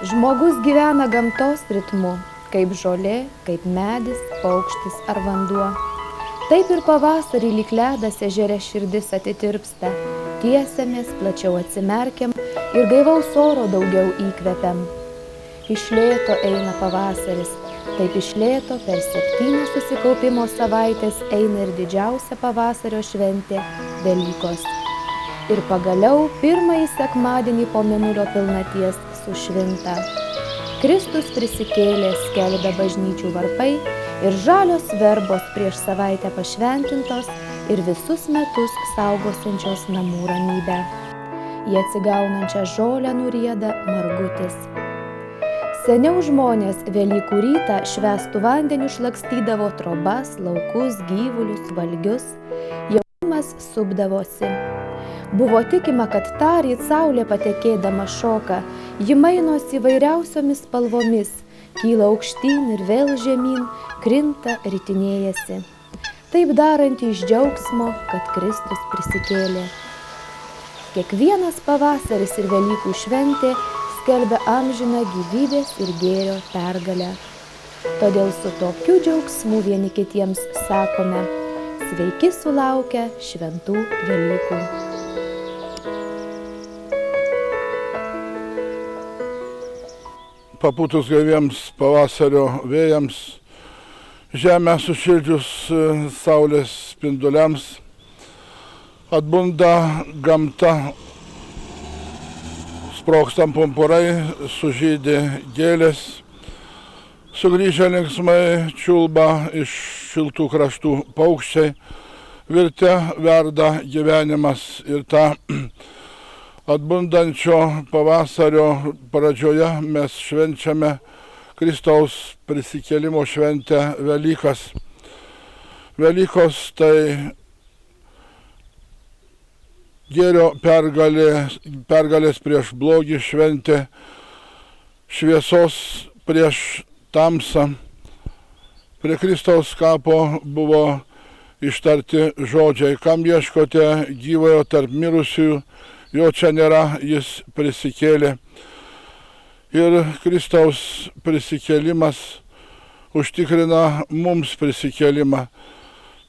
Žmogus gyvena gamtos ritmu, kaip žolė, kaip medis, paukštis ar vanduo. Taip ir pavasarį lyg ledas ežere širdis atitirpsta, tiesiamės, plačiau atsimerkiam ir gaivaus oro daugiau įkvepiam. Iš lėto eina pavasaris, taip iš lėto per 7 susikaupimo savaitės eina ir didžiausia pavasario šventė – Velykos. Ir pagaliau pirmąjį sekmadienį po mėnulio pilnaties sušvinta. Kristus prisikėlė, skelbia bažnyčių varpai ir žalios verbos prieš savaitę pašventintos ir visus metus saugosiančios namų ramybę. Į atsigaunančią žolę nurieda margutis. Seniau žmonės Velykų rytą švęstų vandeniu šlakstydavo trobas, laukus, gyvulius, valgius. Jaunimas supdavosi. Buvo tikima, kad tąryt saulė patekėdama šoka, ji mainosi įvairiausiomis spalvomis, kyla aukštyn ir vėl žemyn, krinta, ritinėjasi. Taip daranti iš džiaugsmo, kad Kristus prisikėlė. Kiekvienas pavasaris ir Velykų šventė skelbia amžiną gyvybės ir gėrio pergalę. Todėl su tokiu džiaugsmu vieni kitiems sakome: sveiki sulaukę šventų Velykų. Papūtus gaiviems pavasario vėjams, žemę sušildžius saulės spinduliams, atbunda gamta, sprogstam pumpurai, sužydi gėlės, sugrįžę linksmai čiulba iš šiltų kraštų paukščiai, virte verda gyvenimas ir tą atbundančio pavasario pradžioje mes švenčiame Kristaus prisikėlimo šventę Velykas. Velykos tai gėrio pergalės prieš blogį šventė, šviesos prieš tamsą. Prie Kristaus kapo buvo ištarti žodžiai: kam ieškote gyvojo tarp mirusiųjų, jo čia nėra, jis prisikėlė. Ir Kristaus prisikėlimas užtikrina mums prisikėlimą.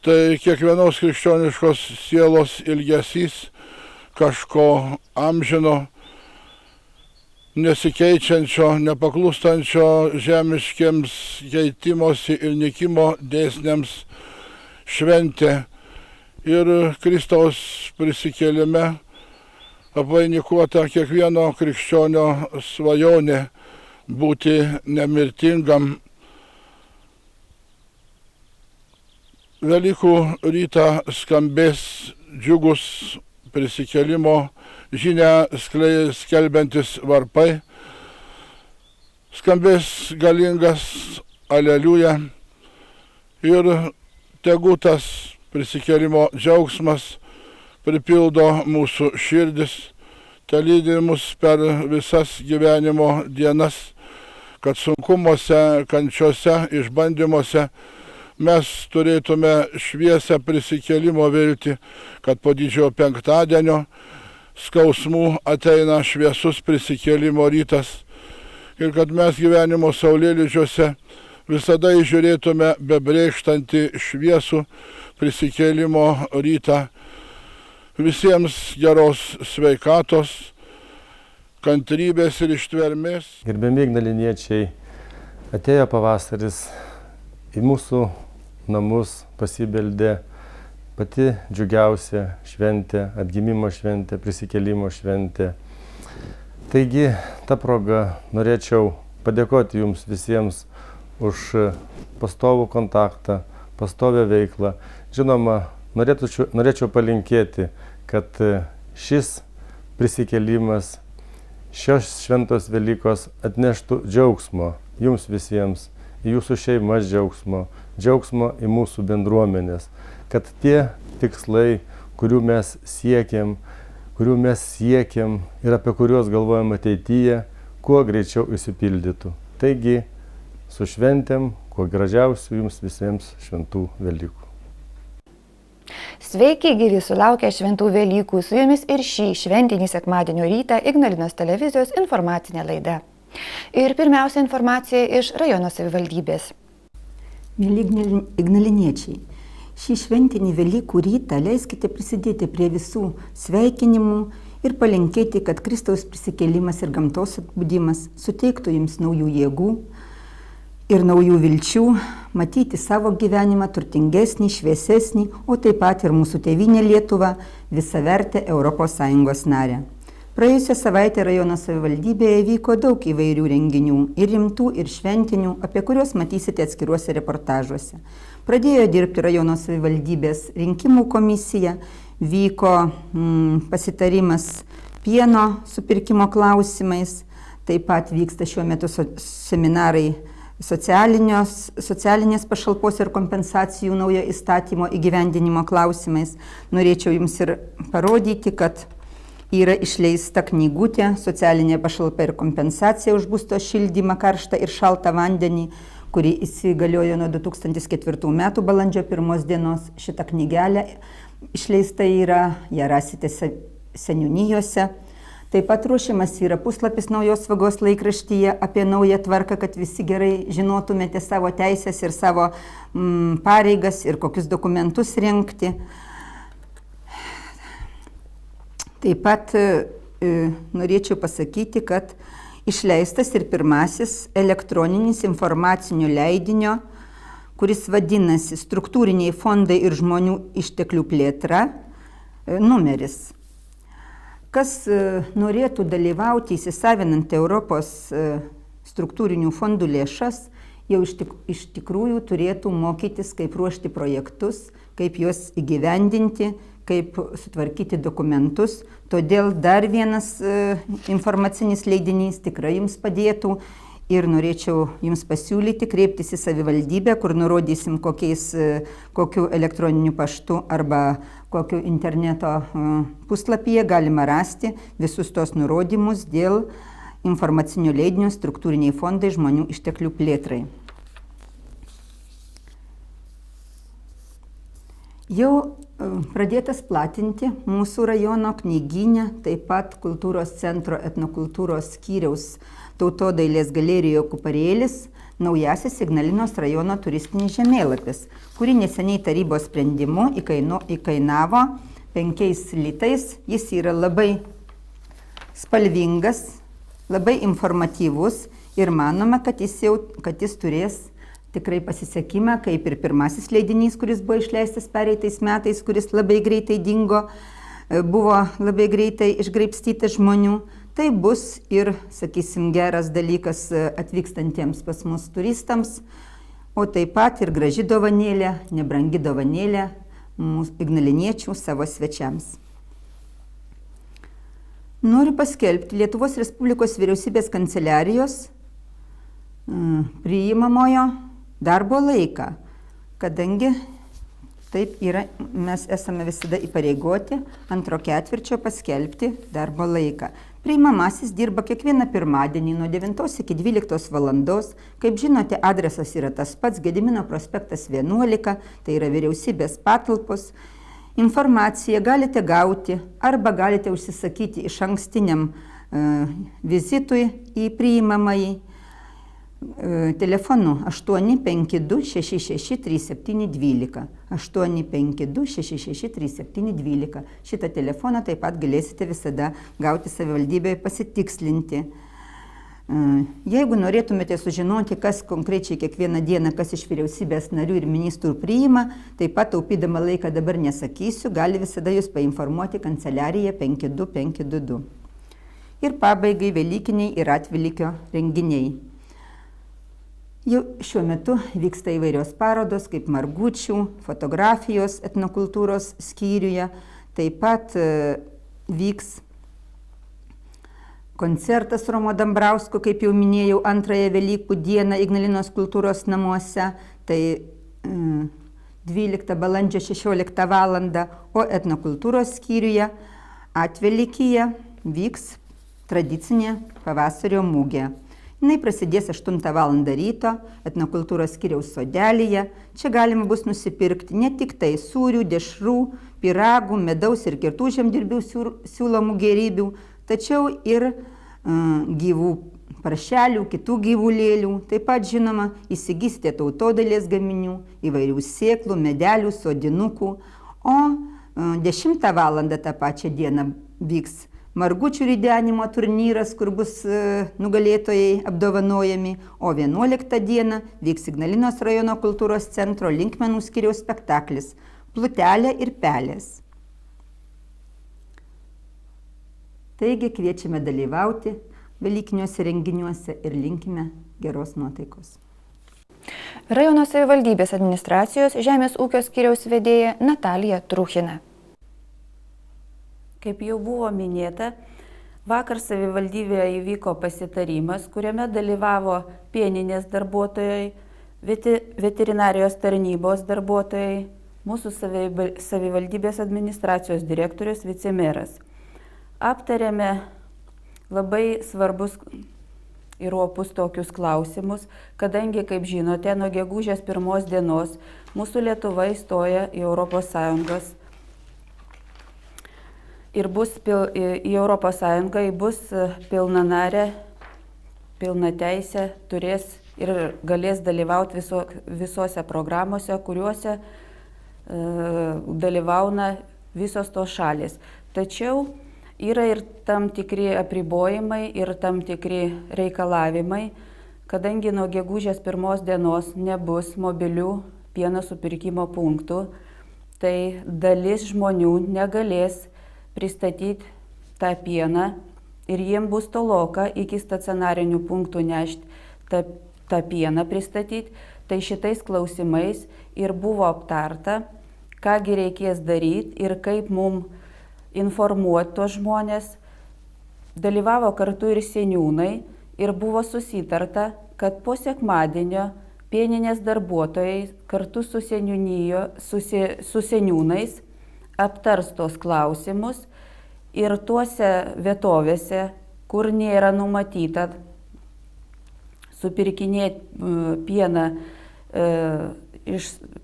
Tai kiekvienos krikščioniškos sielos ilgesys kažko amžino, nesikeičiančio, nepaklūstančio žemiškiems keitimosi ir nykimo dėsniams šventė. Ir Kristaus prisikėlime apvainikuota kiekvieno krikščionio svajonė būti nemirtingam. Velykų rytą skambės džiugus prisikėlimo žinią skelbiantis varpai, skambės galingas aleliuja ir tegu tas prisikėlimo džiaugsmas pripildo mūsų širdis, telydi mus per visas gyvenimo dienas, kad sunkumuose, kančiose, išbandymuose mes turėtume šviesią prisikėlimo viltį, kad po didžiojo penktadienio skausmų ateina šviesus prisikėlimo rytas ir kad mes gyvenimo saulėlydžiuose visada įžiūrėtume bebrėkštantį šviesų prisikėlimo rytą. Visiems geros sveikatos, kantrybės ir ištvermės. Gerbiami ignaliniečiai, atėjo pavasaris, į mūsų namus pasibeldė pati džiugiausia šventė, atgimimo šventė, prisikėlimo šventė. Taigi, ta proga norėčiau padėkoti jums visiems už pastovų kontaktą, pastovę veiklą. Žinoma, norėčiau palinkėti, kad šis prisikėlimas, šios šventos Velykos atneštų džiaugsmo jums visiems, į jūsų šeimas džiaugsmo į mūsų bendruomenės, kad tie tikslai, kurių mes siekiam ir apie kuriuos galvojam ateityje, kuo greičiau išsipildytų. Taigi, su šventėm, kuo gražiausių jums visiems šventų Velykų. Sveiki, gyvi sulaukę šventų Velykų, su jumis ir šį šventinį sekmadienio rytą Ignalinos televizijos informacinė laida. Ir pirmiausia informacija iš rajono savivaldybės. Mėly ignaliniečiai, šį šventinį Velykų rytą leiskite prisidėti prie visų sveikinimų ir palinkėti, kad Kristaus prisikėlimas ir gamtos atbudimas suteiktų jums naujų jėgų ir naujų vilčių, matyti savo gyvenimą turtingesnį, šviesesnį, o taip pat ir mūsų tėvynė Lietuva visavertę ES narę. Praėjusią savaitę rajono savivaldybėje vyko daug įvairių renginių, ir rimtų, ir šventinių, apie kuriuos matysite atskiruose reportažuose. Pradėjo dirbti rajono savivaldybės rinkimų komisija, vyko pasitarimas pieno supirkimo klausimais, taip pat vyksta šiuo metu seminarai socialinės pašalpos ir kompensacijų naujo įstatymo įgyvendinimo klausimais. Norėčiau jums ir parodyti, kad yra išleista knygutė socialinė pašalpa ir kompensacija už būsto šildymą, karštą ir šaltą vandenį, kuri įsigaliojo nuo 2004 metų balandžio 1 dienos. Šitą knygelę išleista yra, ją rasite seniūnijose. Taip pat ruošiamas yra puslapis Naujos Vagos laikraštyje apie naują tvarką, kad visi gerai žinotumėte savo teisės ir savo pareigas ir kokius dokumentus rengti. Taip pat norėčiau pasakyti, kad išleistas ir pirmasis elektroninis informacinio leidinio, kuris vadinasi Struktūriniai fondai ir žmonių išteklių plėtra numeris. Kas norėtų dalyvauti įsisavinant Europos struktūrinių fondų lėšas, jau iš tikrųjų turėtų mokytis, kaip ruošti projektus, kaip juos įgyvendinti, kaip sutvarkyti dokumentus. Todėl dar vienas informacinis leidinys tikrai jums padėtų ir norėčiau jums pasiūlyti kreiptis į savivaldybę, kur nurodysim kokiu elektroniniu paštu arba kokiu interneto puslapyje galima rasti visus tos nurodymus dėl informacinio leidinio Struktūriniai fondai žmonių išteklių plėtrai. Jau pradėtas platinti mūsų rajono knygyne, taip pat kultūros centro etnokultūros skyriaus Tautodailės galerijoje Kuparėlis naujasis Ignalinos rajono turistinis žemėlapis, kurį neseniai tarybos sprendimu įkainavo 5 litais. Jis yra labai spalvingas, labai informatyvus ir manoma, kad jis turės tikrai pasisekimą, kaip ir pirmasis leidinys, kuris buvo išleistas pereitais metais, kuris labai greitai dingo, buvo labai greitai išgraibstytas žmonių. Tai bus ir, sakysim, geras dalykas atvykstantiems pas mus turistams, o taip pat ir graži dovanėlė, nebrangi dovanėlė mūsų ignaliniečių savo svečiams. Noriu paskelbti Lietuvos Respublikos vyriausybės kanceliarijos priimamojo darbo laiką, kadangi taip yra, mes esame visada įpareigoti 2 ketvirčio paskelbti darbo laiką. Priimamasis dirba kiekvieną pirmadienį nuo 9 iki 12 valandos. Kaip žinote, adresas yra tas pats, Gedimino prospektas 11, tai yra vyriausybės patalpos. Informaciją galite gauti arba galite užsisakyti iš ankstiniam vizitui į priimamąjį telefonu 852 66 37 12. 852 66 37 12. Šitą telefoną taip pat galėsite visada gauti savivaldybėje, pasitikslinti. Jeigu norėtumėte sužinoti, kas konkrečiai kiekvieną dieną, kas iš vyriausybės narių ir ministrų priima, taip pat taupydama laiką dabar nesakysiu, gali visada jūs painformuoti kanceliarija 52522. Ir pabaigai velykiniai ir atvelykio renginiai. Jau šiuo metu vyksta įvairios parodos, kaip margučių, fotografijos etnokultūros skyriuje. Taip pat vyks koncertas Romo Dambrausko, kaip jau minėjau, 2 Velykų dieną Ignalinos kultūros namuose. Tai 12 balandžio 16 valandą, o etnokultūros skyriuje Atvelykyje vyks tradicinė pavasario mugė. Jis prasidės 8 valandą ryto etnokultūros skyriaus sodelyje. Čia galima bus nusipirkti ne tik tai sūrių, dešrų, pyragų, medaus ir kitų žemdirbių siūlomų gėrybių, tačiau ir gyvų paršelių, kitų gyvulėlių. Taip pat, žinoma, įsigysite tautodailės gaminių, įvairių sėklų, medelių, sodinukų. O 10 valandą tą pačią dieną vyks margučių ridenimo turnyras, kur bus nugalėtojai apdovanojami, o 11 dieną vyks Ignalinos rajono kultūros centro linkmenų skyriaus spektaklis Plutelė ir pelės. Taigi kviečiame dalyvauti velykiniuose renginiuose ir linkime geros nuotaikos. Rajono savivaldybės administracijos žemės ūkio skyriaus vedėja Natalija Truchina. Kaip jau buvo minėta, vakar savivaldybėje įvyko pasitarimas, kuriame dalyvavo pieninės darbuotojai, veterinarijos tarnybos darbuotojai, mūsų savivaldybės administracijos direktorius, vicemeras. Aptarėme labai svarbus ir opus tokius klausimus, kadangi, kaip žinote, nuo gegužės 1 dienos mūsų Lietuva įstoja į ES ir į ES bus pilnanarė, pilnateisė, turės ir galės dalyvauti visose programuose, kuriuose dalyvauna visos tos šalis. Tačiau yra ir tam tikri apribojimai ir tam tikri reikalavimai, kadangi nuo gegužės 1 dienos nebus mobilių pieno supirkimo punktų, tai dalis žmonių negalės pristatyti tą pieną ir jiem bus toloka iki stacionarinių punktų nešti tą pieną pristatyti. Tai šitais klausimais ir buvo aptarta, kągi reikės daryti ir kaip mum informuoti tos žmonės. Dalyvavo kartu ir seniūnai ir buvo susitarta, kad po sekmadienio pieninės darbuotojai kartu su seniūnais aptars tos klausimus ir tuose vietovėse, kur nėra numatyta supirkinėti pieną,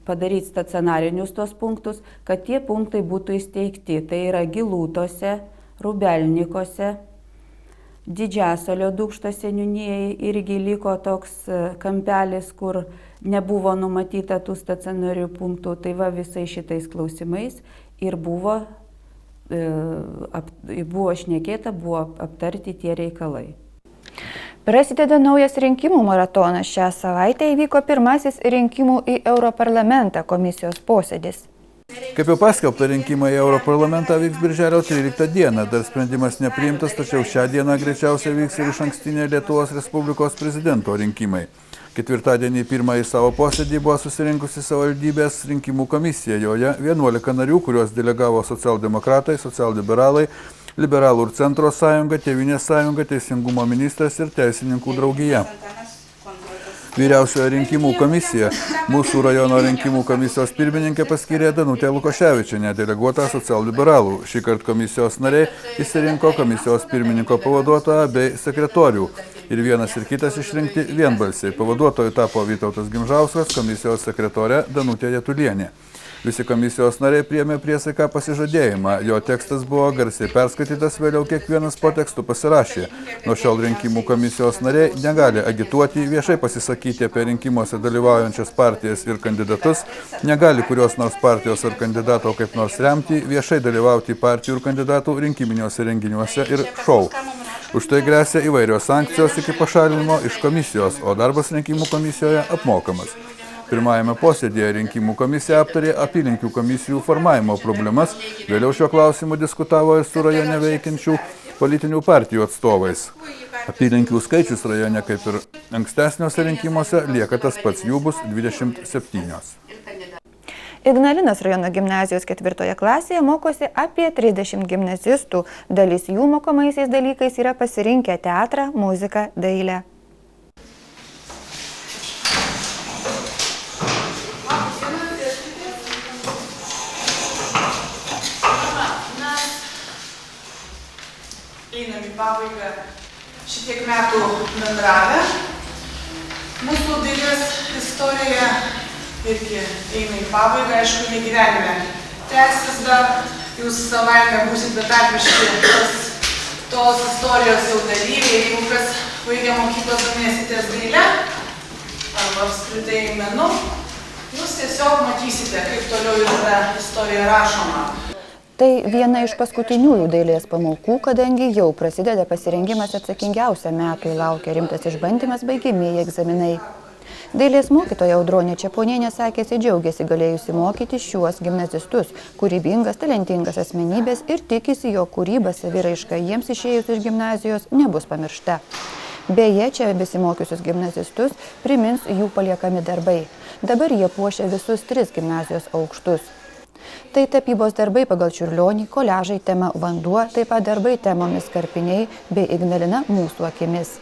padaryti stacionarinius tos punktus, kad tie punktai būtų įsteigti. Tai yra Gilūtose, Rubelnikose, Didžiasalio Dūkšto seniūnijai irgi liko toks kampelis, kur nebuvo numatyta tų stacionarių punktų. Tai va visais šitais klausimais ir buvo šnekėta, buvo aptarti tie reikalai. Prasideda naujas rinkimų maratonas. Šią savaitę įvyko pirmasis rinkimų į Europarlamentą komisijos posėdis. Kaip jau paskelbta, rinkimai į Europarlamentą vyks birželio 13 dieną. Dar sprendimas nepriimtas, tačiau šią dieną greičiausiai vyks ir išankstinė Lietuvos Respublikos prezidento rinkimai. Ketvirtadienį pirmąjį savo posėdį buvo susirinkusi savivaldybės rinkimų komisija. Joje 11 narių, kuriuos delegavo socialdemokratai, socialliberalai, Liberalų ir Centro sąjunga, Tėvynės sąjunga, Teisingumo ministras ir Teisininkų draugija. Vyriausiojo rinkimų komisija mūsų rajono rinkimų komisijos pirmininkė paskyrė Danutė Lukoševičienė, deleguota socialliberalų. Šįkart komisijos nariai išsirinko komisijos pirmininko pavaduotoją bei sekretorių. Ir vienas ir kitas išrinkti vienbalsiai. Pavaduotojų tapo Vytautas Gimžauskas, komisijos sekretorė Danutė Jatulienė. Visi komisijos nariai priėmė priesaiką pasižadėjimą. Jo tekstas buvo garsiai perskaitytas, vėliau kiekvienas po tekstu pasirašė. Nuo šiol rinkimų komisijos nariai negali agituoti, viešai pasisakyti apie rinkimuose dalyvaujančias partijas ir kandidatus, negali kurios nors partijos ar kandidato kaip nors remti, viešai dalyvauti partijų ir kandidatų rinkiminiuose renginiuose ir šou. Už tai gresia įvairios sankcijos iki pašalinimo iš komisijos, o darbas rinkimų komisijoje apmokamas. Pirmajame posėdėje rinkimų komisija aptarė apylinkių komisijų formavimo problemas, vėliau šiuo klausimu diskutavo ir su rajone veikiančių politinių partijų atstovais. Apylinkių skaičius rajone, kaip ir ankstesniuose rinkimuose, lieka tas pats, jų bus 27. Ignalinos rajono gimnazijos 4 klasėje mokosi apie 30 gimnazistų. Dalis jų mokomaisiais dalykais yra pasirinkę teatrą, muziką, dailę. Einam į pabaigą šitiek metų bendravę. Mūsų dailės istorija irgi eina į pabaigą, aišku, ne gyvenime. Tęsis dar, jūs savaime būsit betarpiški tos istorijos jau dalyviai, jeigu kas baigę mokyklą domėsitės daile arba apskritai menu, jūs tiesiog matysite, kaip toliau yra istorija rašoma. Tai viena iš paskutiniųjų dailės pamokų, kadangi jau prasideda pasirengimas atsakingiausią metų, laukia rimtas išbandymas, baigiamieji egzaminai. Dailės mokytoja Audronė Čeponienė sakėsi džiaugiasi galėjusi mokyti šiuos gimnazistus, kūrybingas, talentingas asmenybės ir tikisi, jo kūryba, saviraiška jiems išėjus iš gimnazijos nebus pamiršta. Beje, čia besimokiusius gimnazistus primins jų paliekami darbai. Dabar jie puošia visus 3 gimnazijos aukštus. Tai tapybos darbai pagal Čiurlionį, koliažai tema vanduo, taip pat darbai temomis Karpiniai bei Ignalina mūsų akimis.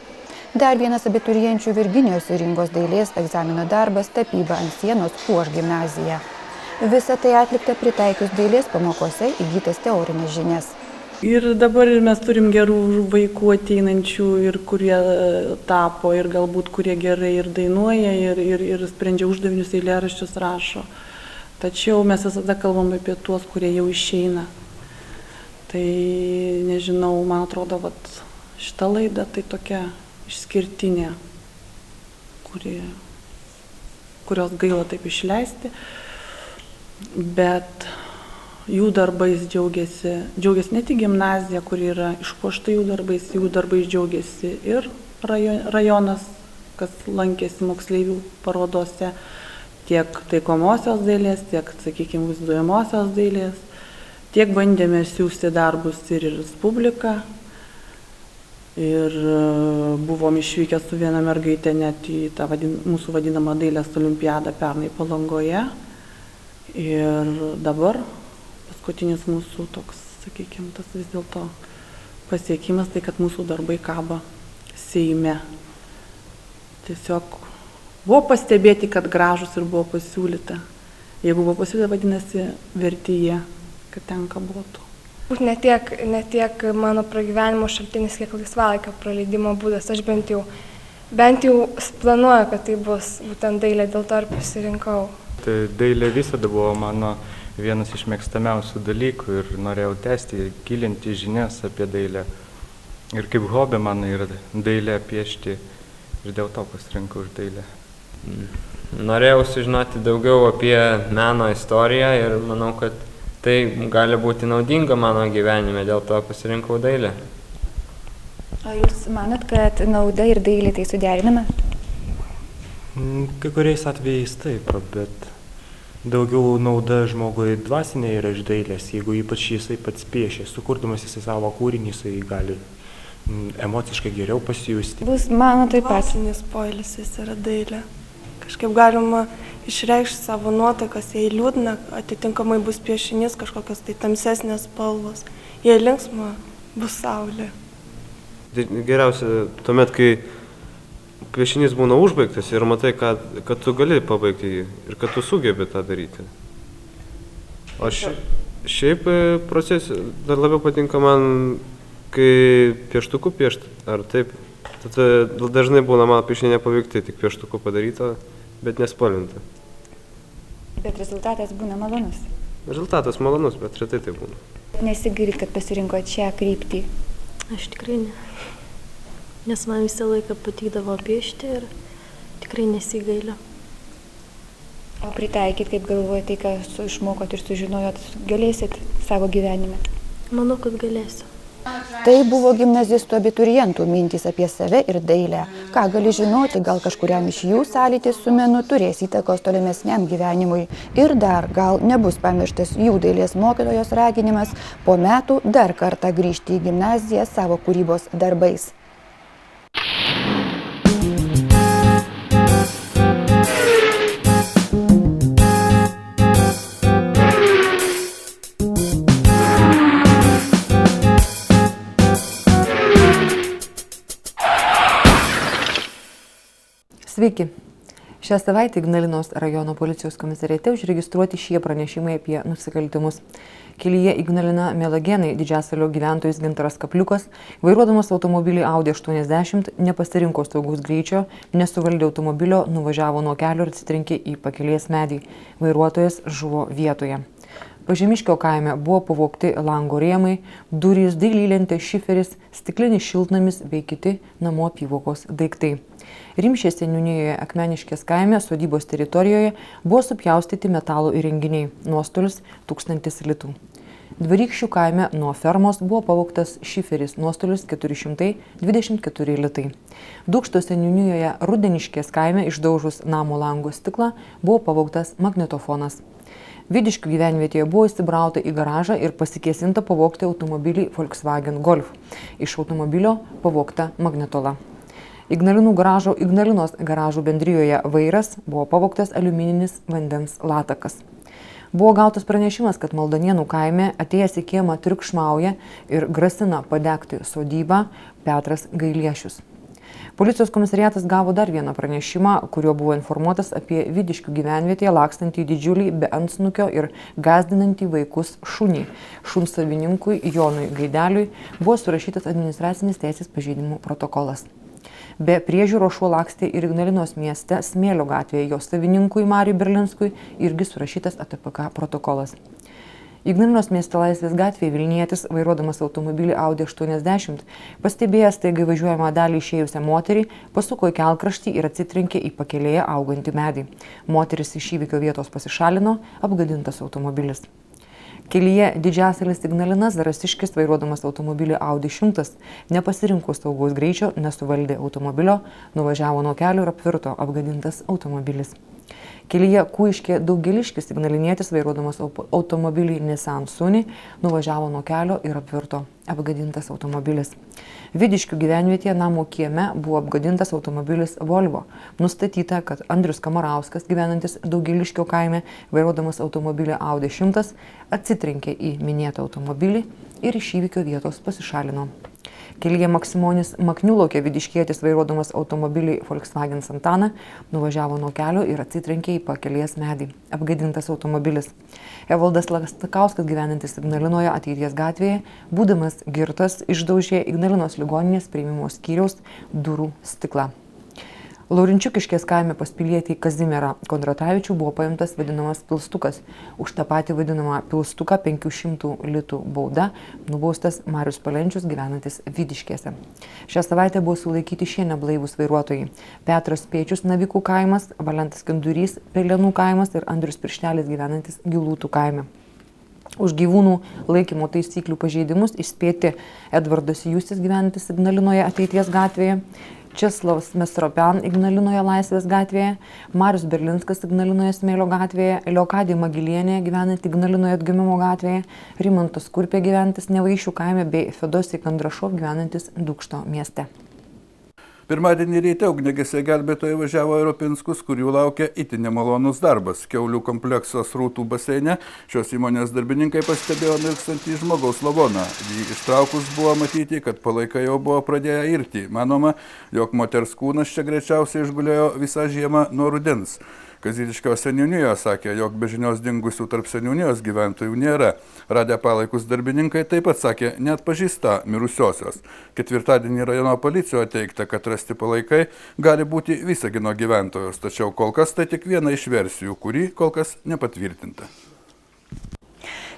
Dar vienas abiturienčių Virginijos ir Ingos dailės egzamino darbas tapyba ant sienos Puoš gimnaziją. Visa tai atlikta pritaikius dailės pamokose įgytas teorinės žinias. Ir dabar mes turim gerų vaikų ateinančių, ir kurie tapo, ir galbūt kurie gerai ir dainuoja, ir sprendžia uždavinius, eilėraščius rašo. Tačiau mes visada kalbam apie tuos, kurie jau išeina. Tai nežinau, man atrodo, šita laida tai tokia išskirtinė, kurios gaila taip išleisti, bet jų darbais džiaugiasi ne tik gimnazija, kuri yra išpuošta jų darbais džiaugiasi ir rajonas, kas lankėsi moksleivių parodose, tiek taikomosios dailės, tiek, sakykime, vaizduojamosios dailės, tiek bandėme siųsti darbus ir į Respubliką. Ir buvom išvykę su viena mergaitė net į tą mūsų vadinamą dailės olimpiadą pernai Palangoje. Ir dabar paskutinis mūsų toks, sakykime, tas vis dėlto pasiekimas, tai kad mūsų darbai kaba Seime. Tiesiog buvo pastebėti, kad gražus ir buvo pasiūlyta. Jeigu buvo pasiūlyta, vadinasi, verti jie, kad ten kabotų. Ne tiek mano pragyvenimo šaltinis, kiek laisvalaikio praleidimo būdas. Aš bent jau planuoju, kad tai bus būtent dailė, dėl to ir pasirinkau. Tai dailė visada buvo mano vienas iš mėgstamiausių dalykų ir norėjau tęsti, gilinti žinias apie dailę. Ir kaip hobį man yra dailė piešti ir dėl to pasirinkau už dailę. Norėjau sužinoti daugiau apie meno istoriją ir manau, kad tai gali būti naudinga mano gyvenime, dėl to pasirinkau dailę. O jūs manot, kad nauda ir dailė tai suderinama? Kai kuriais atvejais taip, bet daugiau nauda žmogui dvasinė yra iš dailės, jeigu ypač jisai pats piešia, sukurdamas jisai savo kūrinį, jisai gali emociškai geriau pasijusti. Bus mano taip pat. Dvasinis poilsis yra dailė. Kažkaip galima išreikšti savo nuotaikas, jei liūdna, atitinkamai bus piešinys, kažkokios tai tamsesnės spalvos. Jei linksma, bus saulė. Geriausia tuomet, kai piešinys būna užbaigtas ir matai, kad tu gali pabaigti jį ir kad tu sugebi tą daryti. O šiaip procesai dar labiau patinka man, kai pieštuku piešti, ar taip. Tad dažnai būna mano piešiniai nepaveikti, tik pieštuku padaryta, bet nespalvinta. Bet rezultatas būna malonus. Rezultatas malonus, bet retai tai būna. Nesigailit, kad pasirinkote šią kryptį? Aš tikrai ne. Nes man visą laiką patikdavo piešti ir tikrai nesigailiu. O pritaikyti, kaip galvojate, tai, ką išmokot ir sužinojot, galėsit savo gyvenime? Manau, kad galėsiu. Tai buvo gimnazistų abiturientų mintys apie save ir dailę. Ką gali žinoti, gal kažkuriam iš jų sąlytis su menu turės įtakos tolimesniam gyvenimui. Ir dar gal nebus pamirštas jų dailės mokytojos raginimas po metų dar kartą grįžti į gimnaziją savo kūrybos darbais. Sveiki. Šią savaitę Ignalinos rajono policijos komisariate užregistruoti šie pranešimai apie nusikaltimus. Kelyje Ignalina Melagenai Didžiasalio gyventojas Gintaras Kapliukas, vairuodamas automobilį Audi 80, nepasirinko saugaus greičio, nesuvaldė automobilio, nuvažiavo nuo kelio ir atsitrenkė į pakelės medį. Vairuotojas žuvo vietoje. Pažemiškio kaime buvo pavogti lango rėmai, durys, dailylentė, šiferis, stiklinis šiltnamis bei kiti namų apyvogos daiktai. Rimšės seniūnijoje Akmeniškės kaime sodybos teritorijoje buvo supjaustyti metalo įrenginiai, nuostolis 1000 litų. Dvarykščių kaime nuo fermos buvo pavogtas šiferis, nuostolis 424 litai. Dūkšto seniūnijoje Rudeniškės kaime išdaužus namo lango stiklą buvo pavogtas magnetofonas. Vidiškių gyvenvietėje buvo įsibrauta į garažą ir pasikėsinta pavogti automobilį Volkswagen Golf. Iš automobilio pavogta magnetola. Ignalinos garažų bendrijoje Vairas buvo pavogtas aliumininis vandens latakas. Buvo gautas pranešimas, kad Maldonėnų kaime atėjęs į kiemą triukšmauja ir grasina padegti sodybą Petras Gailiešius. Policijos komisariatas gavo dar vieną pranešimą, kuriuo buvo informuotas apie Vidiškių gyvenvietėje lakstantį didžiulį be antsnukio ir gąsdinantį vaikus šunį. Šuns savininkui Jonui Gaideliui buvo surašytas administracinis teisės pažeidimų protokolas. Be priežiūro šuo lakstė ir Ignalinos mieste Smėlio gatvėje, jo savininkui Mariui Berlinskui irgi surašytas ATPK protokolas. Ignalinos mieste Laisvės gatvėje Vilnietis, vairuodamas automobilį Audi 80, pastebėjęs staiga važiuojamą dalį išėjusią moterį, pasuko į kelkraštį ir atsitrenkė į pakelėje augantį medį. Moteris iš įvykio vietos pasišalino, apgadintas automobilis. Kelyje Didžiasalis Ignalina Zarasiškis, vairuodamas automobilį Audi 100, nepasirinko saugaus greičio, nesuvaldė automobilio, nuvažiavo nuo kelio ir apvirto, apgadintas automobilis. Kelyje Kuiškė Daugeliškis Ignalinietis, vairuodamas automobilį Nissan Sunny, nuvažiavo nuo kelio ir apvirto, apgadintas automobilis. Vidiškių gyvenvietėje namo kieme buvo apgadintas automobilis Volvo. Nustatyta, kad Andrius Kamarauskas, gyvenantis Daugeliškio kaime, vairuodamas automobilį Audi 100, atsitrenkė į minėtą automobilį ir iš įvykio vietos pasišalino. Kelyje Maksimonis Makniulaukė Vidiškietis, vairuodamas automobilį Volkswagen Santana, nuvažiavo nuo kelio ir atsitrenkė į pakelės medį. Apgadintas automobilis. Evaldas Lastakauskas, gyvenantis Ignalinoje Ateities gatvėje, būdamas girtas, išdaužė Ignalinos ligoninės priėmimo skyriaus durų stiklą. Laurinčiukiškės kaime pas pilietį Kazimierą Kondratavičių buvo paimtas vadinamas pilstukas. Už tą patį vadinamą pilstuką 500 litų bauda nubaustas Marius Palenčius, gyvenantis Vidiškėse. Šią savaitę buvo sulaikyti šie neblaivūs vairuotojai: Petras Pėčius, Navikų kaimas, Valentas Kendurys, Pelenų kaimas ir Andrius Pirštelis, gyvenantis Gilūtų kaime. Už gyvūnų laikymo taisyklių pažeidimus įspėti Edvardas Justis, gyvenantis Ignalinoje Ateities gatvėje, Česlavas Mestropian Ignalinoje Laisvės gatvėje, Marius Berlinskas Ignalinoje Smėlio gatvėje, Leokadija Magilienė gyvenanti Ignalinoje Atgimimo gatvėje, Rimantas Kurpė gyvenantis Nevaišių kaime bei Fedosij Kondrašov gyvenantis Dūkšto mieste. Pirmadienį ryte ugniagesiai gelbėtojai važiavo į Ropinskus, kur jų laukia itin nemalonus darbas. Kiaulių komplekso Srautų baseine šios įmonės darbininkai pastebėjo mirkstantį žmogaus lavoną. Jį ištraukus buvo matyti, kad palaikai jau buvo pradėję irti. Manoma, jog moters kūnas čia greičiausiai išgulėjo visą žiemą nuo rudens. Kaziliškio seniūnijoje sakė, jog be žinios dingusių tarp seniūnijos gyventojų nėra. Radę palaikus darbininkai taip pat sakė, net pažįsta mirusiosios. Ketvirtadienį rajono policijoje teigta, kad rasti palaikai gali būti Visagino gyventojos, tačiau kol kas tai tik viena iš versijų, kuri kol kas nepatvirtinta.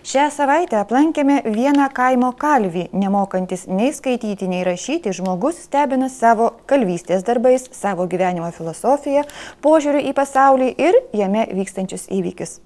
Šią savaitę aplankėme vieną kaimo kalvį. Nemokantis nei skaityti, nei rašyti, žmogus stebina savo kalvystės darbais, savo gyvenimo filosofiją, požiūrį į pasaulį ir jame vykstančius įvykius.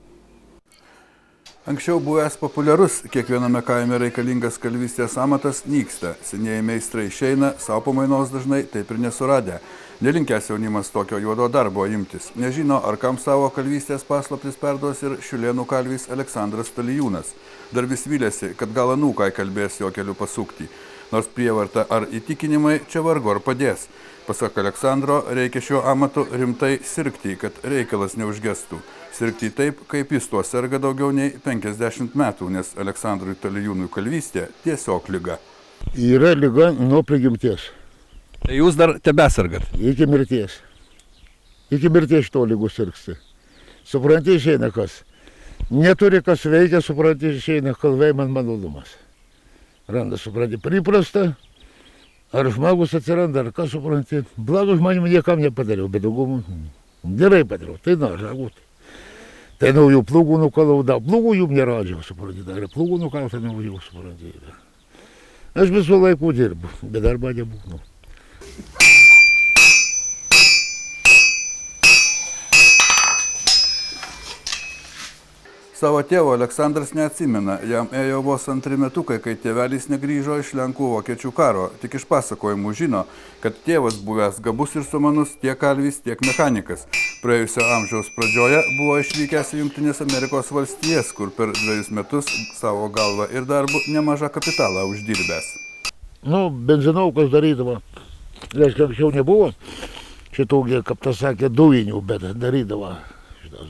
Anksčiau buvęs populiarus, kiekviename kaime reikalingas kalvystės amatas nyksta. Senieji meistrai išeina, savo pamainos dažnai taip ir nesuradę. Nelinkęs jaunimas tokio juodo darbo imtis. Nežino, ar kam savo kalvystės paslaptis perduos ir Šiulėnų kalvis Aleksandras Talijūnas. Dar vis vylėsi, kad gal anūkai kalbės jo keliu pasukti. Nors prievarta ar įtikinimai čia vargu ar padės. Pasak Aleksandro, reikia šiuo amatu rimtai sirgti, kad reikalas neužgestų. Sirgti taip, kaip jis tuo serga daugiau nei 50 metų, nes Aleksandrui Talijūnui kalvystė tiesiog liga. Yra liga nuo prigimties. Tai jūs dar tebesargat? Iki mirties. Iki mirties to lygų sirgsti. Supranti, išeina kas. Neturi kas veikia, supranti, išeina kalvai man malonumas. Randa, supranti, priprasta. Ar žmogus atsiranda, ar ką supranti. Blagų žmonėm niekam nepadariau, bet daugumų gerai padariau. Tai na, žagut. Tai naujų plūgų nukalau, da, plūgų jų neradžiau, supranti, dar plūgų nukaltą naujų, supranti. Aš visų laikų dirbu, bet darbą nebūnu. Savo tėvo Aleksandras neatsimena, jam ėjo vos 2 metukai, kai tėvelis negrįžo iš Lenkų vokiečių karo. Tik iš pasakojimų žino, kad tėvas buvęs gabus ir sumanus tiek kalvis, tiek mechanikas. Praėjusio amžiaus pradžioje buvo išvykęs į Jungtinės Amerikos valstijas, kur per 2 metus savo galvą ir darbu nemažą kapitalą uždirbęs. Benzinaukas darydavo. Reiškia, anksčiau nebuvo šitų, kaip tas sakė, dujinių, bet darydavo.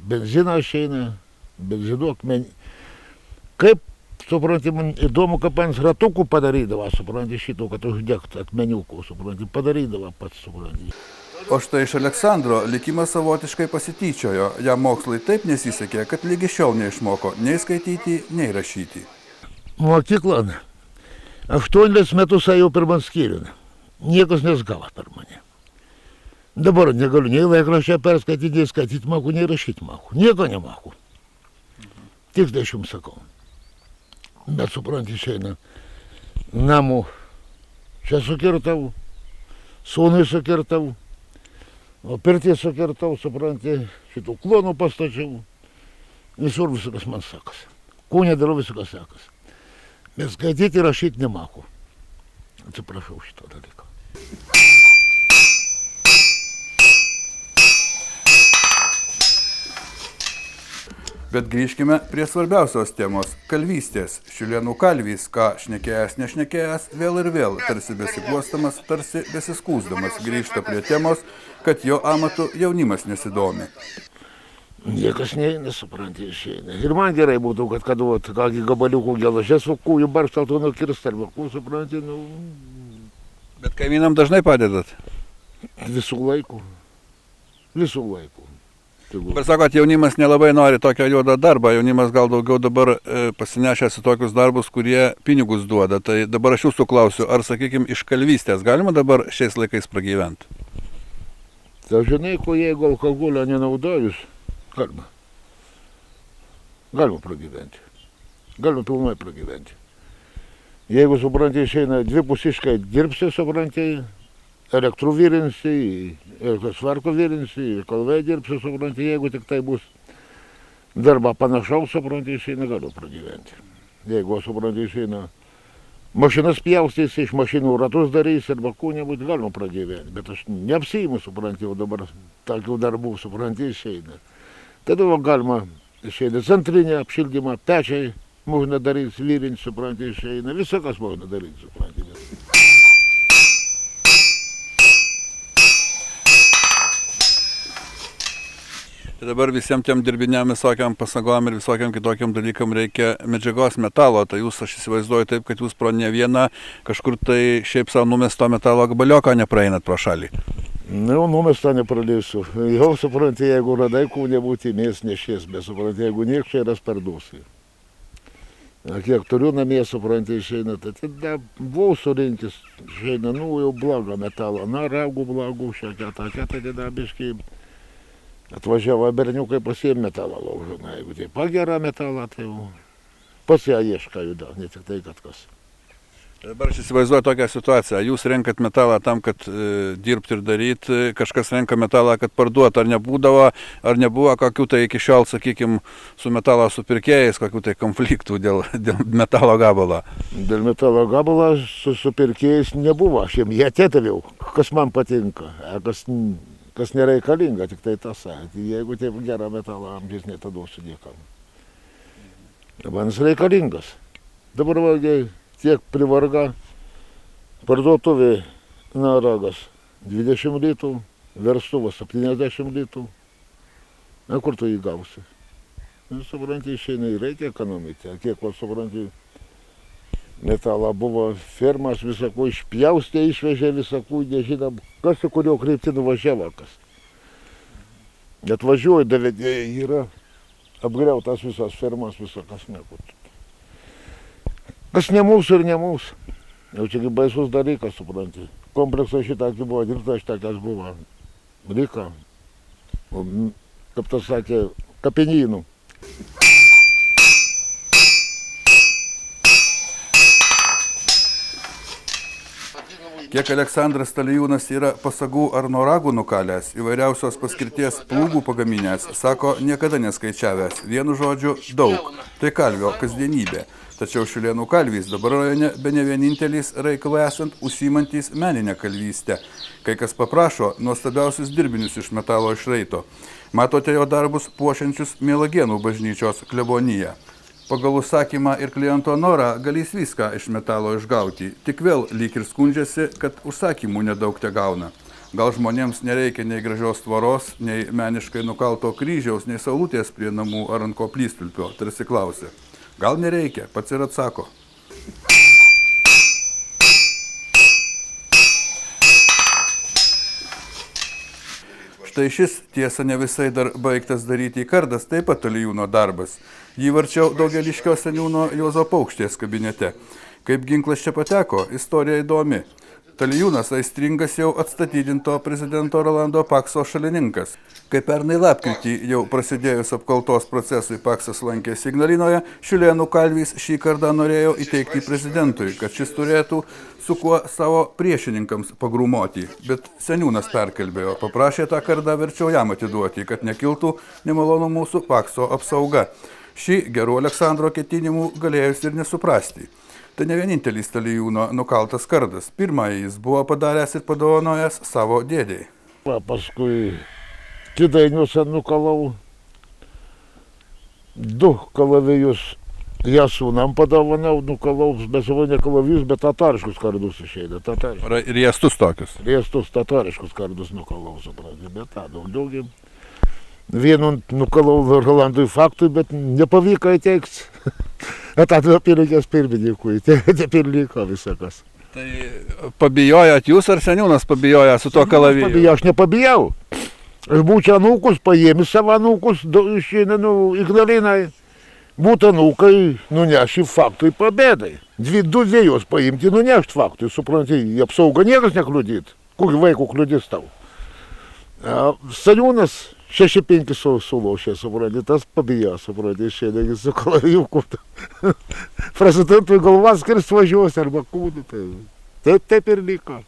Benziną išeina. Benzinu akmenį. Kaip, supranti, man įdomu, kaip ant ratukų padarydavo, supranti, šito, kad uždegtų akmeniukų, supranti, padarydavo pats, supranti. O štai iš Aleksandro likimas savotiškai pasityčiojo, jam mokslai taip nesisekė, kad lygi šiol neišmoko nei skaityti, nei rašyti. Mokyklą 8 metus ėjau per man skyrių, niekas nesgavo per mane. Dabar negaliu nei laikraščią perskaityti, nei skaityti moku, nei rašyti moku, nieko nemoku. Tik tai aš jums sakau. Bet supranti, išeina namų. Čia sukirtau, sūnui sukirtau, o pirtį sukirtau, supranti, šitų klonų pastačiau. Visur viskas man sakas. Kūnė darau viskas sakas. Bet skaityti ir rašyti nemoku. Atsiprašau šito dalyko. Bet grįžkime prie svarbiausios temos – kalvystės. Šiūlėnų kalvys, ką šnekėjęs, nešnekėjęs, vėl ir vėl, tarsi besiglostamas, tarsi besiskūsdamas, grįžta prie temos, kad jo amatu jaunimas nesidomi. Niekas neina, supranti, išeina. Ir man gerai būtų, kad kokį gabaliukų gelažės kūjų barštaltų nukirst, arba kūjų, supranti, Bet kaimynam dažnai padedat? Visų laikų. Visų laikų. Bet sakot, jaunimas nelabai nori tokio juodo darbą, jaunimas gal daugiau dabar pasinešęs į tokius darbus, kurie pinigus duoda. Tai dabar aš jūsų klausiu, ar, sakykime, iš kalvystės galima dabar šiais laikais pragyventi? Tai žinai, ko jeigu alkoholio nenaudojus, galima. Galima pragyventi. Galima pilnai pragyventi. Jeigu, supranti, išeina dvipusiškai dirbsi, supranti, elektrų virinsi, svarko virinsi, kalvai dirbsi, supranti, jeigu tik tai bus darba panašaus, supranti, išeina galiu pragyventi. Jeigu, supranti, išeina mašinas pjaustys, iš mašinų ratus darys arba kūnė būti, galima pragyventi. Bet aš neapsiimu, supranti, jau dabar tokių darbų, supranti, išeina. Tada galima išeina centrinę apšildymą, pečiai можно daryti, virinti, supranti, išeina. Visokas можно daryti, supranti. Dabar visiems tiem dirbiniam, visokiam pasagom ir visokiam kitokiam dalykam reikia medžiagos metalo. Tai jūs, aš įsivaizduoju taip, kad jūs pro ne vieną kažkur tai šiaip savo numesto metalo gabalioką nepraeinat pro šalį. Nu, numestą nepraleisiu. Jau supranti, jeigu radai kūnė būti mės nešies, bet supranti, jeigu niek čia yra spardusi. Kiek turiu namie, supranti, išeina, tai tada buvau surinkis, išeina, jau blogą metalą, raugų blogų, šiek tiek, tada biškai. Atvažiavo berniukai pasiėmė metalą laužą, jeigu tai pagerą metalą, tai jau pats ją ieška juda, ne tik tai, kad kas. Dabar aš įsivaizduoju tokią situaciją, jūs renkat metalą tam, kad dirbti ir daryti, kažkas renka metalą, kad parduoti, ar nebuvo kokių tai iki šiol, sakykime, su metalo supirkėjais, kokių tai konfliktų dėl metalo gabalo? Dėl metalo gabalo su supirkėjais nebuvo, aš jiem jį atėdaviau, kas man patinka, kas nereikalinga, tik tai tas. Jeigu taip gerą metalą amžiais netaduosiu niekam. Dabar jis reikalingas. Dabar valgiai tiek privarga, parduotuvė ragas 20 litų, verstuvas 70 litų. Na, kur tu jį gausi? Supranti, išeina, reikia ekonomiti. Kiek, supranti, metalą buvo firmas visakų išpjaustė, išvežė visakų, nežinom, kas su kurio kryptį nuvažiavo kas. Atvažiuoja, davedėjai yra apgriautas visas firmas, visokas nekut. Kas ne mūsų ir ne mūsų. Jau čia kaip baisus dalykas, supranti. Kompleksai šitąkį buvo, dirbta šitąkės buvo. Rika, kaip tas sakė, kapinynų. Kiek Aleksandras Talijūnas yra pasagų ar noragų nukalęs, įvairiausios paskirties plūgų pagaminęs, sako niekada neskaičiavęs. Vienu žodžiu, daug. Tai kalvio kasdienybė. Tačiau Šilėnų kalvys dabar rajone bene vienintelis reikalui esant užsiimantys meninę kalvystę. Kai kas paprašo nuostabiausius dirbinius iš metalo išraito. Matote jo darbus puošiančius Mielagėnų bažnyčios kleboniją. Pagal užsakymą ir kliento norą galės viską iš metalo išgauti, tik vėl lyg ir skundžiasi, kad užsakymų nedaug te gauna. Gal žmonėms nereikia nei gražios tvoros, nei meniškai nukalto kryžiaus, nei saulutės prie namų ar ant koplytstulpio, tarsi klausė. Gal nereikia, pats ir atsako. Štai šis, tiesa ne visai dar baigtas daryti kardas, taip pat Talijūno darbas. Jį varčiau Daugeliškio seniūno Juozo Paukštės kabinete. Kaip ginklas čia pateko, istorija įdomi. Talijūnas aistringas jau atstatydinto prezidento Rolando Pakso šalininkas. Kai pernai lapkritį jau prasidėjus apkaltos procesui Paksas lankėsi Ignalinoje, Šilėnų kalvys šį kartą norėjo įteikti prezidentui, kad šis turėtų su kuo savo priešininkams pagrūmoti. Bet seniūnas perkalbėjo, paprašė tą kartą verčiau jam atiduoti, kad nekiltų nemalonų mūsų Pakso apsauga. Šį gerų Aleksandro ketinimų galėjus ir nesuprasti. Tai ne vienintelis Talijūno nukaltas kardas. Pirmąjį jis buvo padaręs ir padovanojęs savo dėdei. Paskui Kėdainiuose nukalau 2 kalavijus. Ja sūnam padovanau, nukalau, bet savo ne kalavijus, bet tatariškus kardus išeina. Ir riestus tokius? Riestus tatariškus kardus nukalau, suprantate, bet tą daugiau. Vienu nukalau Rolandui Faktui, bet nepavyko įteikti. Atadavė apylinkės pirmininkui, taip ir liko visakas. Tai pabijojat jūs ar seniūnas pabijoja su tuo kalaviju? Aš nepabijau. Aš būčiau anūkus, paėmis savo anūkus iš Ignalinai. Būtų anūkai nuneši Faktui pabėdai. 2 vėjus paimti, nunešti Faktui, supranti, apsaugą niekas nekliudyt. Kokį vaikų kliudys tau? Seniūnas 6-5 sulaušė, supranti, tas pabijo, supranti, išėdė su kalavijuku. Prezidentui galvas kirst važiuos arba kūdų, taip ir liko.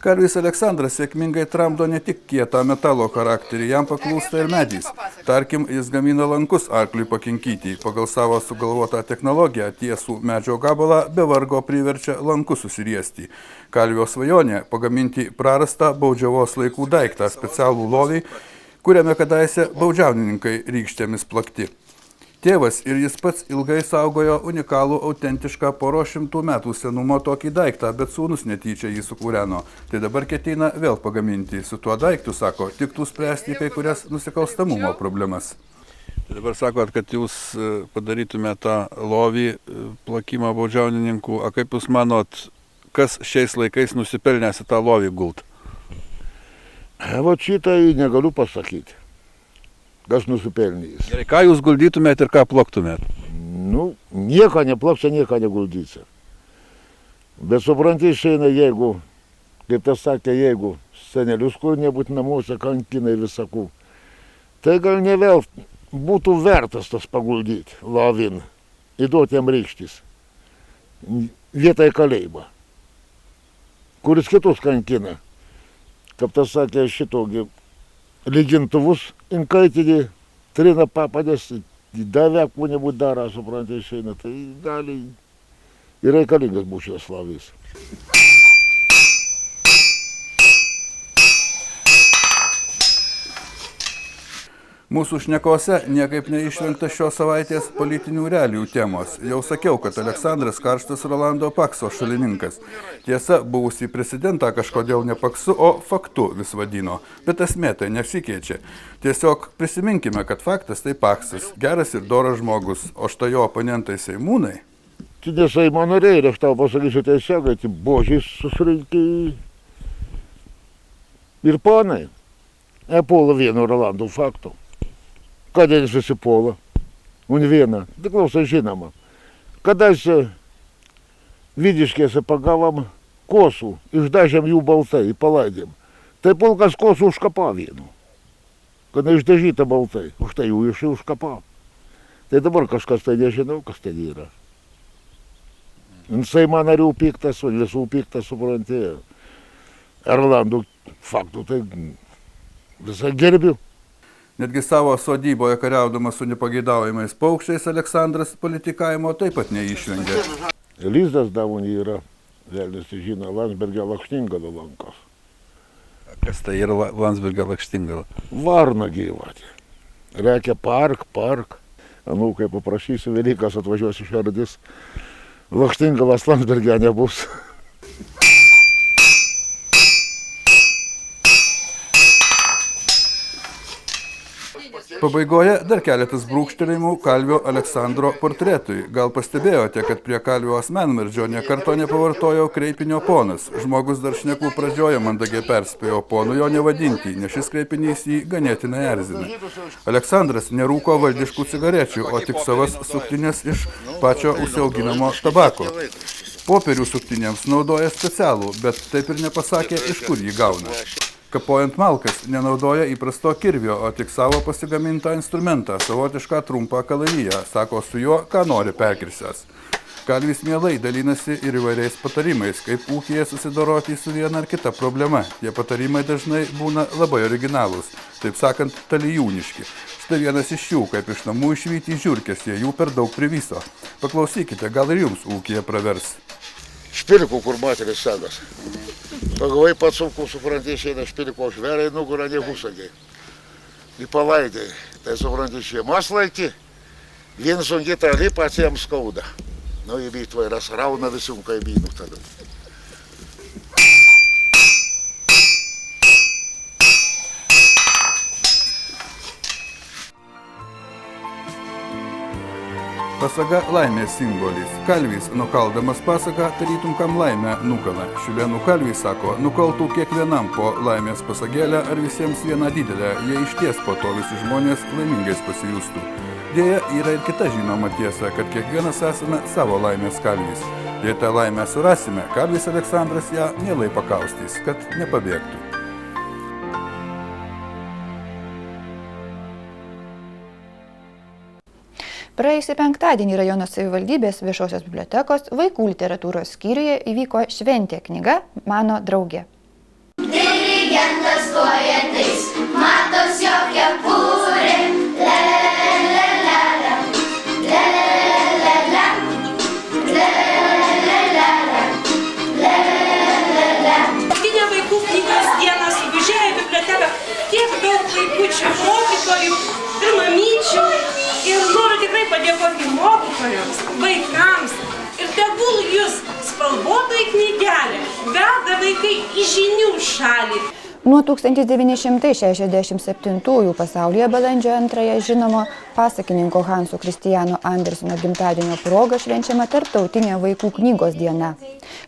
Kalvis Aleksandras sėkmingai tramdo ne tik kietą metalo charakterį, jam paklūsta ir medys. Tarkim, jis gamina lankus arkliui pakinkyti. Pagal savo sugalvotą technologiją tiesų medžio gabalą be vargo priverčia lankus susiriesti. Kalvio svajonė pagaminti prarastą baudžiavos laikų daiktą, specialų lovį, kuriame kadaise baudžiaunininkai rykštėmis plakti. Tėvas ir jis pats ilgai saugojo unikalų, autentišką poro 100 metų senumo tokį daiktą, bet sūnus netyčia jį sukūreno. Tai dabar ketina vėl pagaminti. Su tuo daiktu, sako, tiktų spręsti kai kurias nusikalstamumo problemas. Tai dabar sakot, kad jūs padarytume tą lovį plakimą baudžiaunininkų. A kaip jūs manot, kas šiais laikais nusipelnęs į tą lovį gult? Va šitai negaliu pasakyti. Kas nusipelnys. Gerai, ką jūs guldytumėt ir ką plaktumėt? Nieko neplaksia, nieko neguldysi. Bet supranti, išeina, jeigu, kaip tas sakė, jeigu senelius kur nebūt namuose kankinai visakų, tai gal ne vėl būtų vertas tas paguldyti, lovin, įduoti jam rykštis, vietai kalėjimą, kuris kitus kankina. Kaip tas sakė, šitokį lygintuvus inkaitinį, trina papadės, davė kūnebų darą, suprantai, išeina, tai gali ir reikalingas būtų šios lovys. Mūsų šnekose niekaip neišvengta šios savaitės politinių realijų temos. Jau sakiau, kad Aleksandras karštas Rolando Pakso šalininkas. Tiesa, buvusį prezidentą kažkodėl ne Paksu, o Faktu vis vadino. Bet esmė tai nesikeičia. Tiesiog prisiminkime, kad Faktas tai Paksas, geras ir doras žmogus, o štai jo oponentai seimūnai. Tai ne Seimo nariai, ir aš tau pasakysiu tiesiogai, tai božiai susirinkti ir ponai. Nepuola vieno Rolando Fakto. Kada jis susipuola? Un vieną. Tai klausai žinoma. Kadaise Vidiškėse pagavom kosų, išdažėm jų baltai, palaidėm. Tai pulkas kosų užkapavo vienu. Kada išdažyta baltai, už tai jų užkapavo. Tai dabar kažkas tai nežinau, kas ten yra. Seimo narių piktas, visų piktas, supranti. Erlandų faktų tai visą gerbiu. Netgi savo sodyboje kariaudamas su nepageidaujamais paukščiais Aleksandras politikavimo taip pat neišvengė. Lizdas davonį yra, velnis žino, Landsbergio lakštingalo lankos. Kas tai yra Landsbergio lakštingala? Varna gyvatė. Reikia park. Anūkai paprašysiu, Velykas atvažiuosiu šerdis. Lakštingalas Landsbergio nebus. Pabaigoje dar keletas brūkštelėjimų Kalvio Aleksandro portretui. Gal pastebėjote, kad prie Kalvio asmenvardžio nė karto nepavartojo kreipinio ponas. Žmogus dar šnekų pradžioje mandagiai perspėjo ponu jo nevadinti, nes šis kreipinys jį ganėtinai erzina. Aleksandras nerūko valdiškų cigarečių, o tik savas suktinės iš pačio užsiauginamo tabako. Popierių suktinėms naudoja specialų, bet taip ir nepasakė, iš kur jį gauna. Kapojant malkas nenaudoja įprasto kirvio, o tik savo pasigamintą instrumentą, savotišką trumpą kalaviją, sako su juo, ką nori perkirsęs. Kalvis mielai dalinasi ir įvairiais patarimais, kaip ūkyje susidoroti su viena ar kita problema. Tie patarimai dažnai būna labai originalūs, taip sakant, talijūniški. Štai vienas iš jų, kaip iš namų išvyti žiurkės, jie jų per daug privyso. Paklausykite, gal ir jums ūkyje pravers. Špirkų, kur materis senas. Pagavai pats sunku, supranti, išeina špirko žveriai, nugura nehusagiai. Į palaidai. Tai supranti, šeimas laikti, vien sunkiai tali pats jiems skauda. Nu, į vytvairas rauna visų kaimynų tada. Pasaga laimės simbolis. Kalvis, nukaldamas pasagą, tarytum kam laimę nukala. Šiulėnų kalvis sako, nukaltų kiekvienam po laimės pasagėlę ar visiems vieną didelę, jie išties po to visi žmonės laimingais pasijustų. Dėja, yra ir kita žinoma tiesa, kad kiekvienas esame savo laimės kalvis. Jei tą laimę surasime, Kalvis Aleksandras ją mielai pakaustys, kad nepabėgtų. Praėjusį penktadienį rajono savivaldybės viešosios bibliotekos vaikų literatūros skyriuje įvyko šventė knyga Mano draugė. Dirigentas stojantis, matos jo kepurė, le-le-le-le-le, le-le-le-le-le, le-le-le-le-le, le-le-le-le-le. Paskutinė vaikų knygos diena sugužėjo į biblioteką tiek daug vaikučių, mokytojų ir mamyčių. Ir noriu tikrai padėkoti mokytojams, vaikams ir tegul jūs spalvotai knygelė veda vaikai į žinių šalį. Nuo 1967 pasaulyje balandžio 2 žinomo pasakininko Hanso Kristiano Anderseno gimtadienio proga švenčiama Tarptautinė vaikų knygos diena.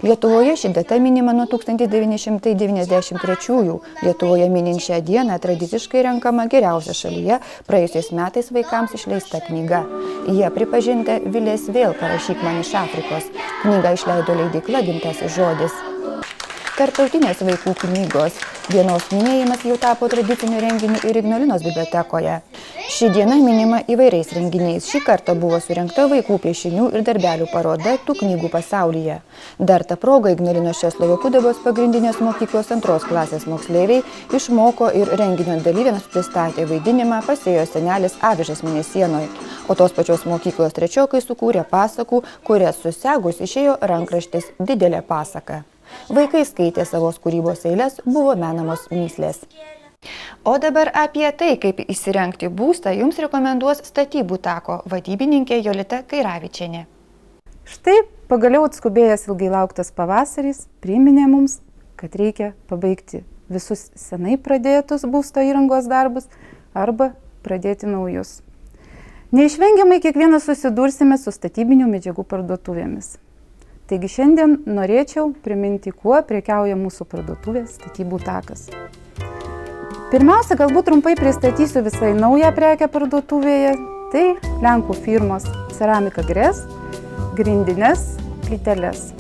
Lietuvoje ši data minima nuo 1993. Lietuvoje minint šią dieną tradiciškai renkama geriausia šalyje praėjusiais metais vaikams išleista knyga. Jie pripažinta Vilės vėl parašyk man iš Afrikos. Knygą išleido leidykla Gimtasis žodis. Tarptautinės vaikų knygos dienos minėjimas jau tapo tradiciniu renginiu ir Ignalinos bibliotekoje. Ši diena minima įvairiais renginiais. Šį kartą buvo surengta vaikų piešinių ir darbelių paroda Tų knygų pasaulyje. Dar ta proga Ignalinos Česlovo Kudabos pagrindinės mokyklos 2 klasės moksleiviai išmoko ir renginio dalyviams pristatė vaidinimą Pasėjo senelis avižas mėnesienoj. O tos pačios mokyklos trečiokai sukūrė pasakų, kurias susegus išėjo rankraštis Didelė pasaka. Vaikai skaitė savos kūrybos eiles, buvo menamos mįslės. O dabar apie tai, kaip įsirengti būstą, jums rekomenduos Statybų tako vadybininkė Jolita Kairavičienė. Štai pagaliau atskubėjęs ilgai lauktas pavasaris priminė mums, kad reikia pabaigti visus senai pradėtus būsto įrangos darbus arba pradėti naujus. Neišvengiamai kiekvienas susidursime su statybinių medžiagų parduotuvėmis. Taigi šiandien norėčiau priminti, kuo prekiauja mūsų parduotuvė Statybų takas. Pirmiausia, galbūt trumpai pristatysiu visai naują prekę parduotuvėje. Tai Lenkų firmos Ceramika Gres, grindines, plyteles.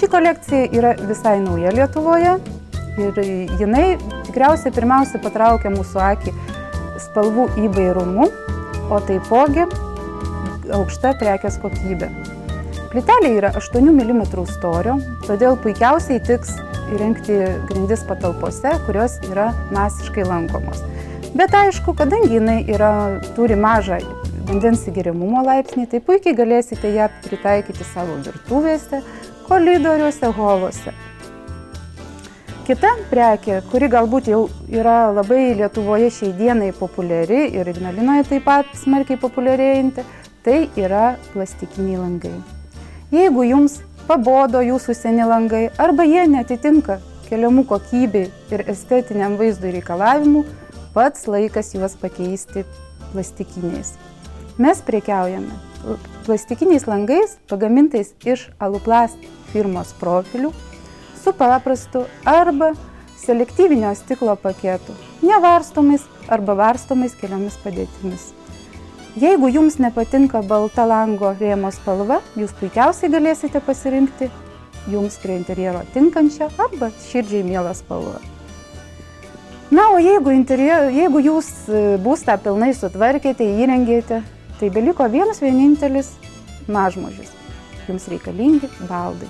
Ši kolekcija yra visai nauja Lietuvoje ir jinai tikriausiai pirmiausia patraukia mūsų akį spalvų įvairumu, o taipogi aukšta prekės kokybė. Plytelė yra 8 mm storio, todėl puikiausiai tiks įrengti grindis patalpose, kurios yra masiškai lankomos. Bet aišku, kadangi jinai turi mažą vandens įgeriamumo laipsnį, tai puikiai galėsite ją pritaikyti savo virtuvėse, koridoriuose, holuose. Kita prekė, kuri galbūt jau yra labai Lietuvoje šiai dienai populiari ir Ignalinoje taip pat smarkiai populiarėjanti, tai yra plastikiniai langai. Jeigu jums pabodo jūsų seni langai arba jie netitinka keliamų kokybei ir estetiniam vaizdui reikalavimų, pats laikas juos pakeisti plastikiniais. Mes prekiaujame plastikiniais langais pagamintais iš Aluplast firmos profilių su paprastu arba selektyvinio stiklo paketu, nevarstomais arba varstomais keliomis padėtimis. Jeigu jums nepatinka balta lango rėmo spalva, jūs puikiausiai galėsite pasirinkti jums prie interjero tinkančią arba širdžiai mielą spalvą. Na, o jeigu jūs būstą pilnai sutvarkėte, įrengėte, tai beliko vienintelis mažmožis. Jums reikalingi baldai.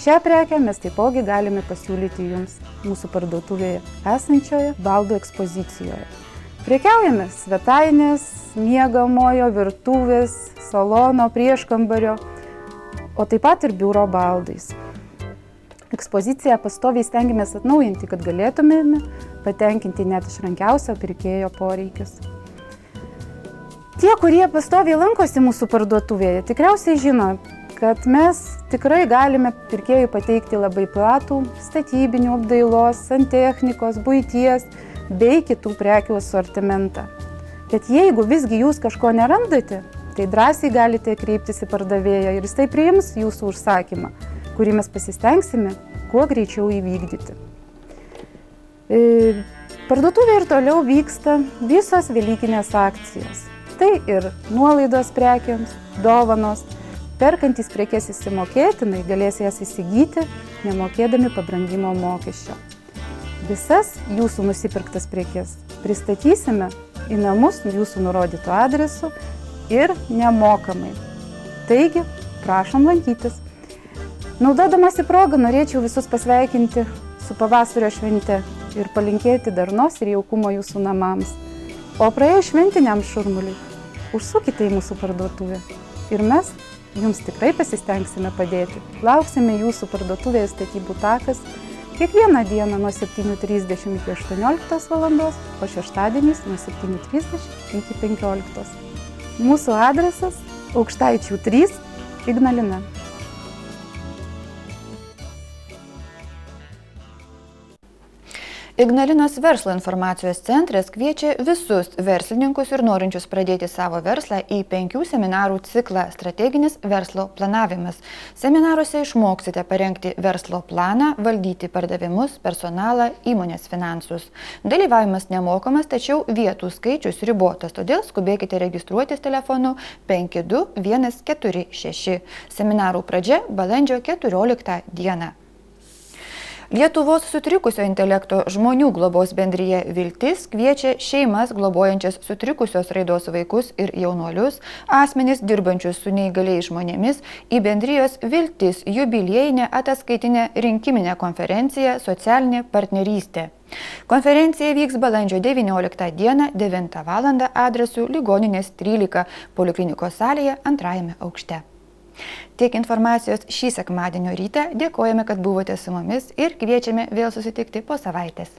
Šią prekę mes taipogi galime pasiūlyti jums mūsų parduotuvėje esančioje baldų ekspozicijoje. Prekiaujame svetainės, miegamojo, virtuvės, salono, prieškambario, o taip pat ir biuro baldais. Ekspoziciją pastoviai stengiamės atnaujinti, kad galėtumėme patenkinti net išrankiausio pirkėjo poreikius. Tie, kurie pastoviai lankosi mūsų parduotuvėje, tikriausiai žino, kad mes tikrai galime pirkėjui pateikti labai platų statybinių, apdailos, santechnikos, buities bei kitų prekių asortimentą. Bet jeigu visgi jūs kažko nerandate, tai drąsiai galite kreiptis į pardavėją ir jis tai priims jūsų užsakymą, kurį mes pasistengsime kuo greičiau įvykdyti. Parduotuvėje ir toliau vyksta visos velykinės akcijos. Tai ir nuolaidos prekiams, dovanos, perkantys prekes įsimokėtinai galės jas įsigyti, nemokėdami pabrangimo mokesčio. Visas jūsų nusipirktas prekes pristatysime į namus jūsų nurodytų adresu ir nemokamai. Taigi, prašom lankytis. Naudodamasi progą norėčiau visus pasveikinti su pavasario švente ir palinkėti darnos ir jaukumo jūsų namams. O praėjus šventiniam šurmuliui, užsukite į mūsų parduotuvę ir mes jums tikrai pasistengsime padėti. Lauksime jūsų parduotuvėje Statybų takas kiekvieną dieną nuo 7:30 iki 18 valandos, o šeštadieniais nuo 7:30 iki 15. Mūsų adresas Aukštaičių 3, Ignalina. Ignalinos verslo informacijos centras kviečia visus verslininkus ir norinčius pradėti savo verslą į 5 seminarų ciklą Strateginis verslo planavimas. Seminaruose išmoksite parengti verslo planą, valdyti pardavimus, personalą, įmonės finansus. Dalyvavimas nemokamas, tačiau vietų skaičius ribotas, todėl skubėkite registruotis telefonu 52146. Seminarų pradžia balandžio 14 dieną. Lietuvos sutrikusio intelekto žmonių globos bendrija Viltis kviečia šeimas globojančias sutrikusios raidos vaikus ir jaunuolius, asmenis dirbančius su neįgaliais žmonėmis į bendrijos Viltis jubiliejinę ataskaitinę rinkiminę konferenciją Socialinė partnerystė. Konferencija vyks balandžio 19 dieną 9 val. Adresu Ligoninės 13 poliklinikos salėje 2 aukšte. Tiek informacijos šį sekmadienio rytą, dėkojame, kad buvote su mumis ir kviečiame vėl susitikti po savaitės.